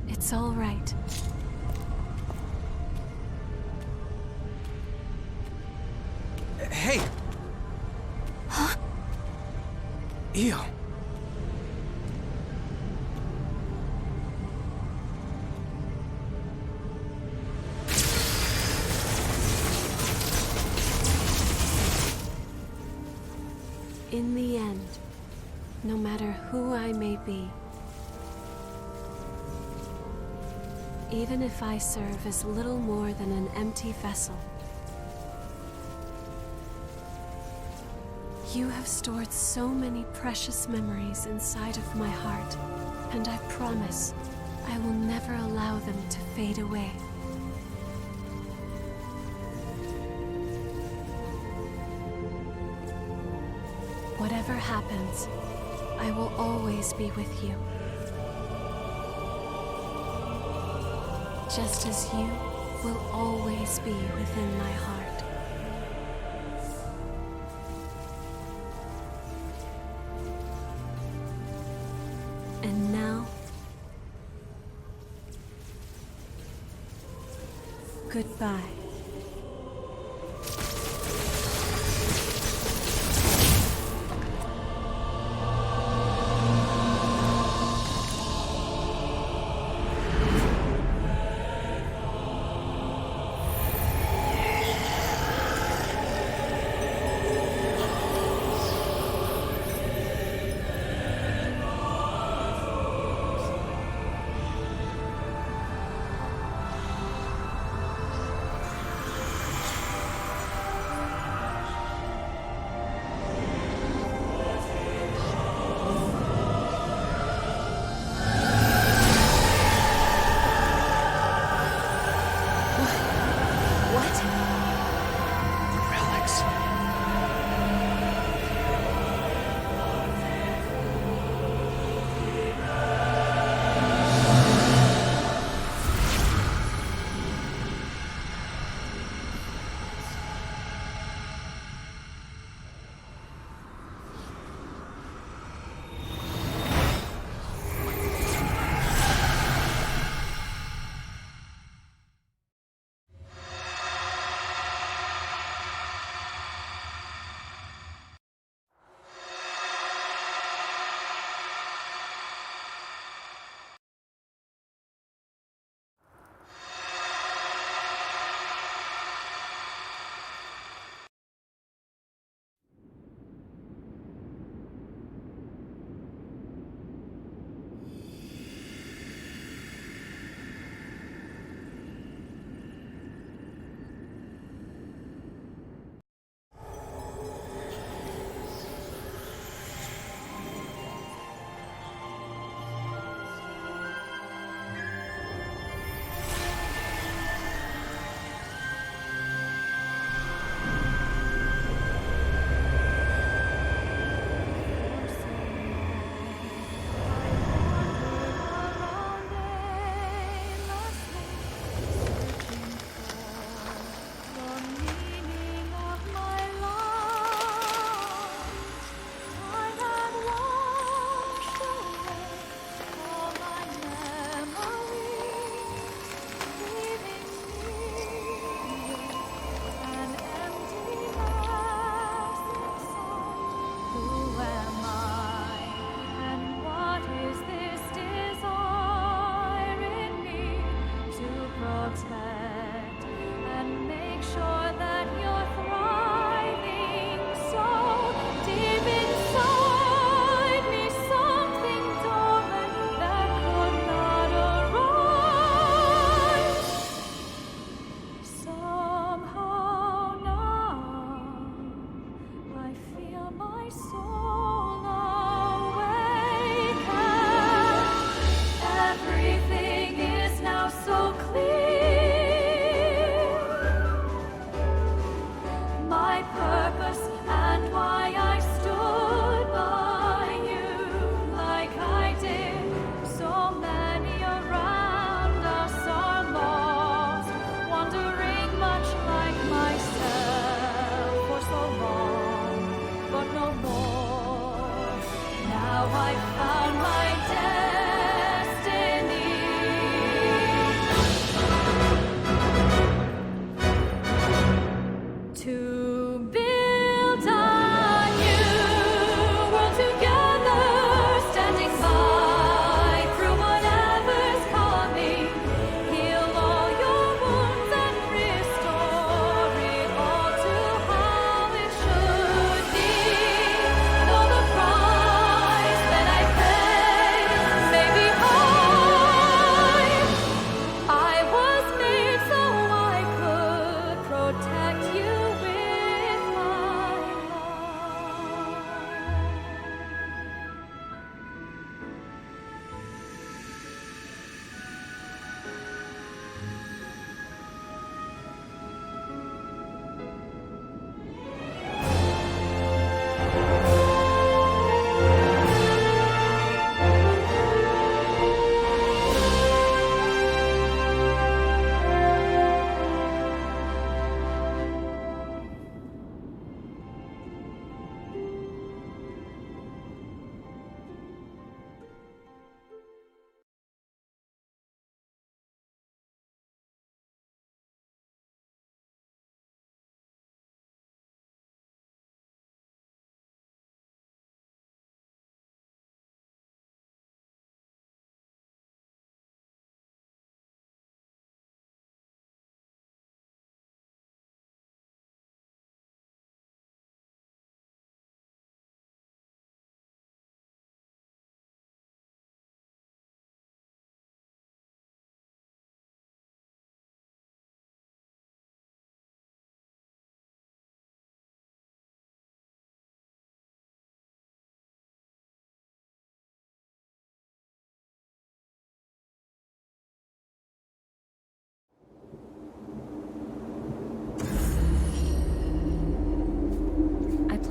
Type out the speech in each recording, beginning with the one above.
It's all right. Hey! Huh? Ew. In the end, no matter who I may be, even if I serve as little more than an empty vessel, you have stored so many precious memories inside of my heart, and I promise I will never allow them to fade away. Whatever happens, I will always be with you. Just as you will always be within my heart. And now, goodbye.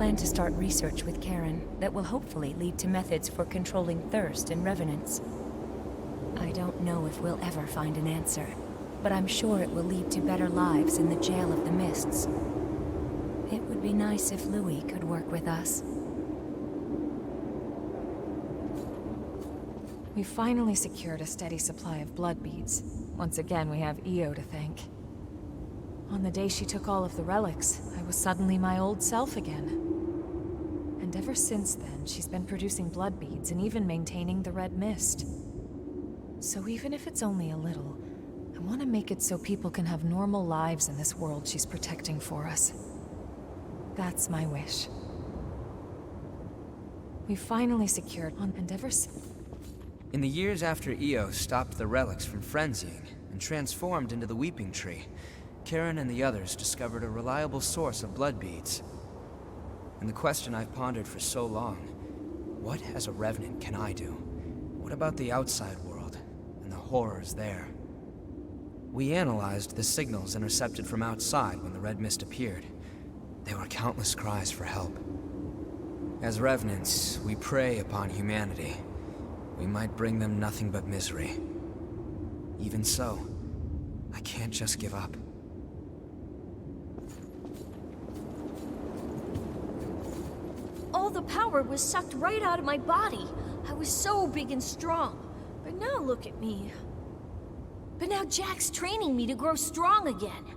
plan to start research with Karen that will hopefully lead to methods for controlling thirst and revenants. I don't know if we'll ever find an answer, but I'm sure it will lead to better lives in the Jail of the Mists. It would be nice if Louis could work with us. We finally secured a steady supply of blood beads. Once again, we have Io to thank. On the day she took all of the relics, I was suddenly my old self again. And ever since then, she's been producing blood beads and even maintaining the red mist. So even if it's only a little, I want to make it so people can have normal lives in this world she's protecting for us. That's my wish. We finally secured and ever since... In the years after Io stopped the relics from frenzying and transformed into the Weeping Tree, Karen and the others discovered a reliable source of blood beads. And the question I've pondered for so long, what as a Revenant can I do? What about the outside world and the horrors there? We analyzed the signals intercepted from outside when the red mist appeared. There were countless cries for help. As Revenants, we prey upon humanity. We might bring them nothing but misery. Even so, I can't just give up. All the power was sucked right out of my body. I was so big and strong. But now look at me. But now Jack's training me to grow strong again.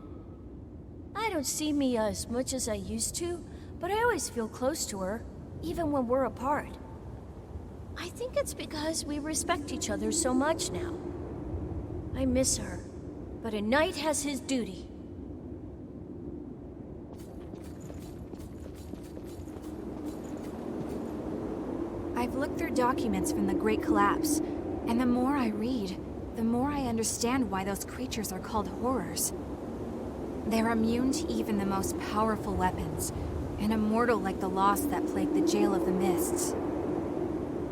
I don't see Mia as much as I used to, but I always feel close to her, even when we're apart. I think it's because we respect each other so much now. I miss her, but a knight has his duty. I've looked through documents from the Great Collapse, and the more I read, the more I understand why those creatures are called horrors. They're immune to even the most powerful weapons, and immortal like the loss that plagued the Jail of the Mists.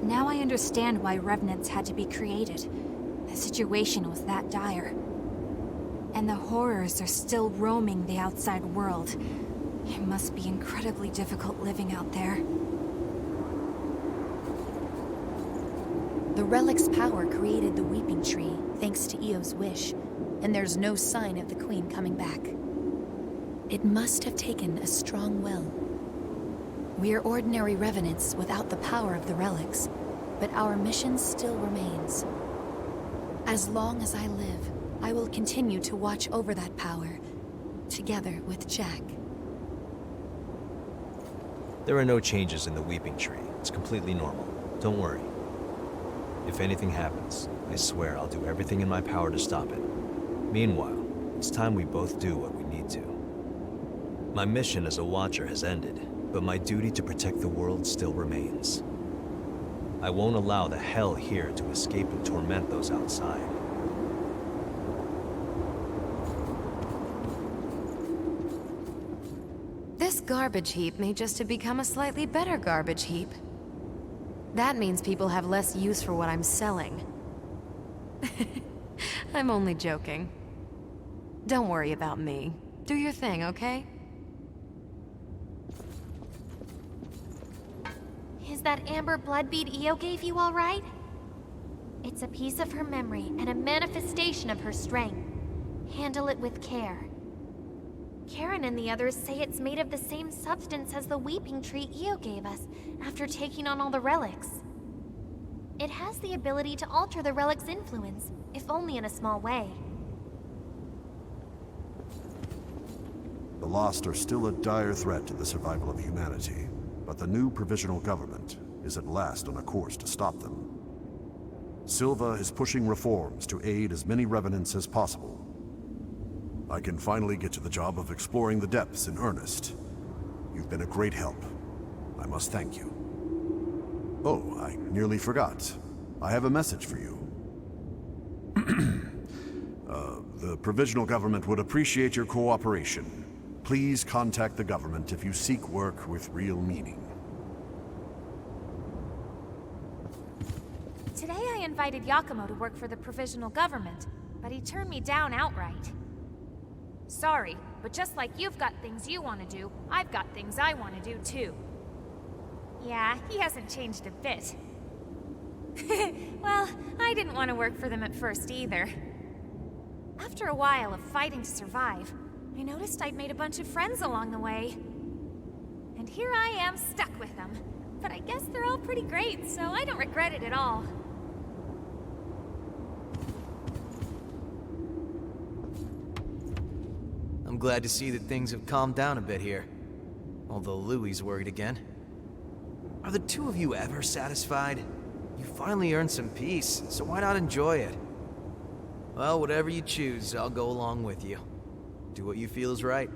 Now I understand why Revenants had to be created. The situation was that dire. And the horrors are still roaming the outside world. It must be incredibly difficult living out there. The relic's power created the Weeping Tree, thanks to Io's wish, and there's no sign of the Queen coming back. It must have taken a strong will. We're ordinary Revenants without the power of the relics, but our mission still remains. As long as I live, I will continue to watch over that power, together with Jack. There are no changes in the Weeping Tree. It's completely normal. Don't worry. If anything happens, I swear I'll do everything in my power to stop it. Meanwhile, it's time we both do what we need to. My mission as a Watcher has ended, but my duty to protect the world still remains. I won't allow the hell here to escape and torment those outside. This garbage heap may just have become a slightly better garbage heap. That means people have less use for what I'm selling. I'm only joking. Don't worry about me. Do your thing, okay? Is that amber blood bead Io gave you all right? It's a piece of her memory and a manifestation of her strength. Handle it with care. Karen and the others say it's made of the same substance as the Weeping Tree Io gave us after taking on all the relics. It has the ability to alter the relic's influence, if only in a small way. The Lost are still a dire threat to the survival of humanity, but the new provisional government is at last on a course to stop them. Silva is pushing reforms to aid as many Revenants as possible. I can finally get to the job of exploring the depths in earnest. You've been a great help. I must thank you. Oh, I nearly forgot. I have a message for you. The provisional government would appreciate your cooperation. Please contact the government if you seek work with real meaning. Today I invited Yakumo to work for the provisional government, but he turned me down outright. Sorry, but just like you've got things you want to do, I've got things I want to do too. Yeah, he hasn't changed a bit. Well, I didn't want to work for them at first either. After a while of fighting to survive, I noticed I'd made a bunch of friends along the way. And here I am stuck with them. But I guess they're all pretty great, so I don't regret it at all. I'm glad to see that things have calmed down a bit here. Although Louie's worried again. Are the two of you ever satisfied? You finally earned some peace, so why not enjoy it? Well, whatever you choose, I'll go along with you. Do what you feel is right.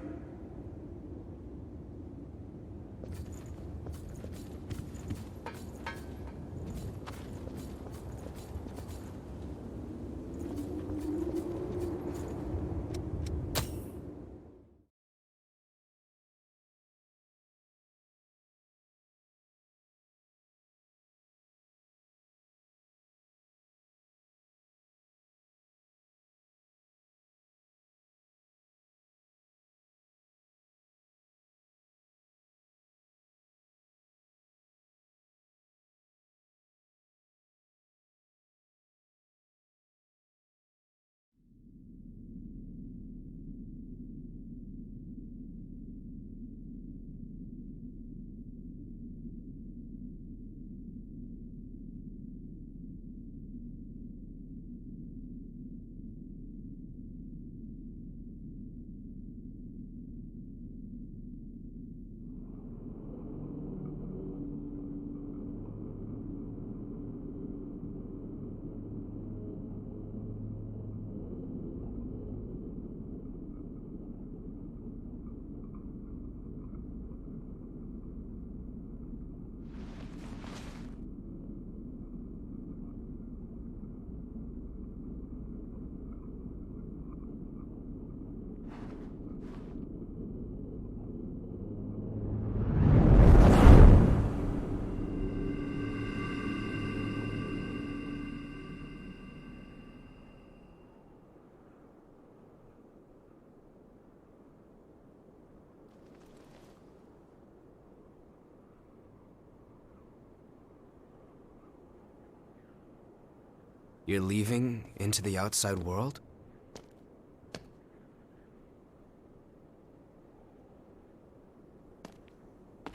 You're leaving into the outside world?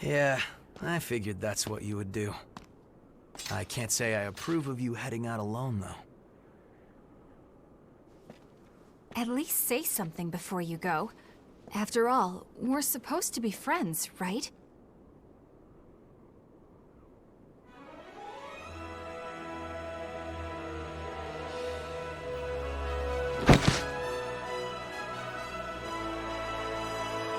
Yeah, I figured that's what you would do. I can't say I approve of you heading out alone, though. At least say something before you go. After all, we're supposed to be friends, right?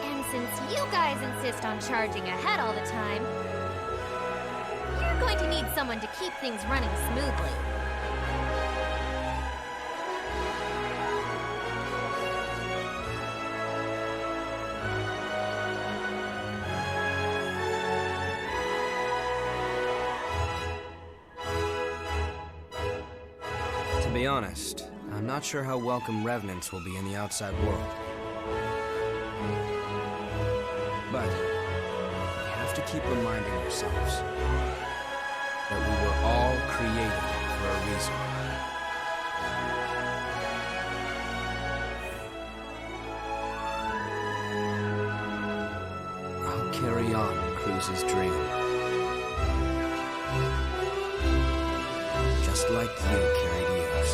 And since you guys insist on charging ahead all the time, you're going to need someone to keep things running smoothly. To be honest, I'm not sure how welcome revenants will be in the outside world. But we have to keep reminding ourselves that we were all created for a reason. I'll carry on Cruz's dream. Just like you carried yours.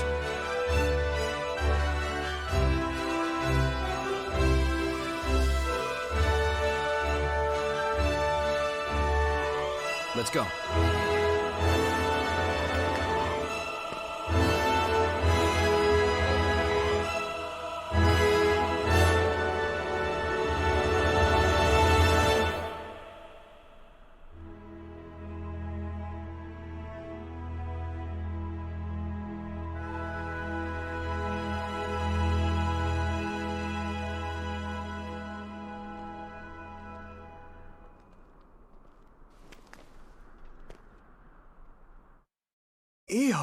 Let's go. Ew!